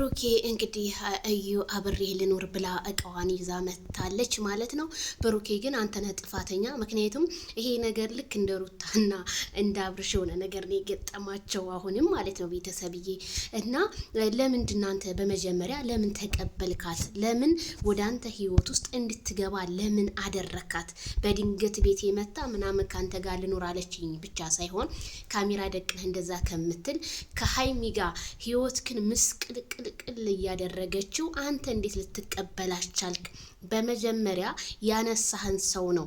ብሩኬ እንግዲህ እዩ አብሬ ልኖር ብላ እቃዋን ይዛ መታለች ማለት ነው። ብሩኬ ግን አንተ ነህ ጥፋተኛ። ምክንያቱም ይሄ ነገር ልክ እንደ ሩታና እንደ አብርሽ የሆነ ነገር ነው የገጠማቸው አሁንም ማለት ነው ቤተሰብዬ። እና ለምንድን አንተ በመጀመሪያ ለምን ተቀበልካት? ለምን ወደ አንተ ህይወት ውስጥ እንድትገባ ለምን አደረካት? በድንገት ቤት የመጣ ምናምን ካንተ ጋር ልኖር አለችኝ ብቻ ሳይሆን ካሜራ ደቅነህ እንደዛ ከምትል ከሀይሚ ጋር ህይወትክን ምስቅልቅል ቅል እያደረገችው አንተ እንዴት ልትቀበላች ቻልክ? በመጀመሪያ ያነሳህን ሰው ነው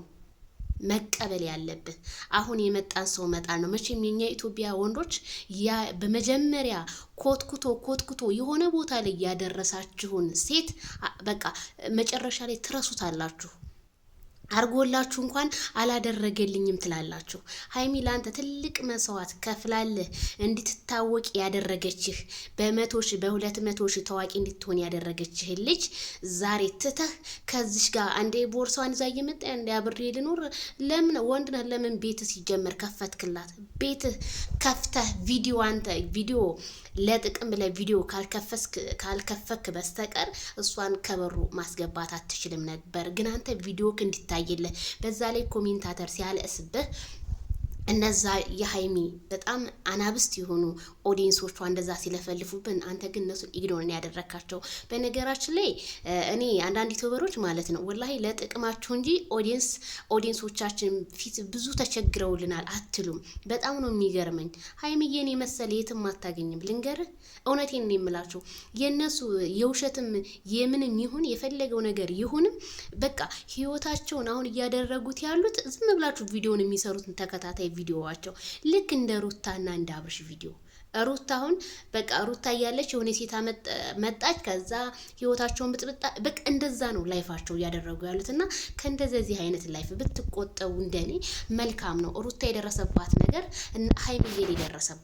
መቀበል ያለብህ። አሁን የመጣን ሰው መጣል ነው። መቼም የኛ ኢትዮጵያ ወንዶች በመጀመሪያ ኮትኩቶ የሆነ ቦታ ላይ ያደረሳችሁን ሴት በቃ መጨረሻ ላይ ትረሱታላችሁ። አርጎላችሁ እንኳን አላደረገልኝም ትላላችሁ። ሀይሚ ላንተ ትልቅ መስዋዕት ከፍላለህ እንድትታወቅ ያደረገችህ በ100,000 በ200,000 ታዋቂ እንድትሆን ያደረገችህ ልጅ ዛሬ ትተህ ከዚሽ ጋር አንዴ ቦርሳዋን ይዛ እየመጣ አንዴ አብሬ ልኖር። ለምን ወንድ ነህ? ለምን ቤትህ ሲጀመር ከፈትክላት? ቤትህ ከፍተህ ቪዲዮ ለጥቅም ብለህ ቪዲዮ ካልከፈክ በስተቀር እሷን ከበሩ ማስገባት አትችልም ነበር። ግን አንተ ቪዲዮክ እንዲታይልህ በዛ ላይ ኮሜንታተር ሲያለስብህ እነዛ የሀይሚ በጣም አናብስት የሆኑ ኦዲየንሶቿ እንደዛ ሲለፈልፉብን አንተ ግን እነሱን ኢግኖር ያደረካቸው። በነገራችን ላይ እኔ አንዳንድ ዩቲዩበሮች ማለት ነው ወላሂ ለጥቅማችሁ እንጂ ኦዲየንሶቻችን ፊት ብዙ ተቸግረውልናል አትሉም። በጣም ነው የሚገርመኝ። ሀይሚዬን የመሰለ የትም አታገኝም። ልንገርህ፣ እውነቴን ነው የምላችሁ። የእነሱ የውሸትም የምንም ይሁን የፈለገው ነገር ይሁንም በቃ ህይወታቸውን አሁን እያደረጉት ያሉት ዝም ብላችሁ ቪዲዮን የሚሰሩትን ተከታታይ ቪዲዮዋቸው ልክ እንደ ሩታና እንደ አብርሽ ቪዲዮ። ሩታ አሁን በቃ ሩታ እያለች የሆነ ሴት መጣች፣ ከዛ ህይወታቸውን ብጥብጣ በቃ እንደዛ ነው ላይፋቸው እያደረጉ ያሉት። እና ከእንደዚህ አይነት ላይፍ ብትቆጠቡ እንደኔ መልካም ነው። ሩታ የደረሰባት ነገር ሀይሚዬ የደረሰባት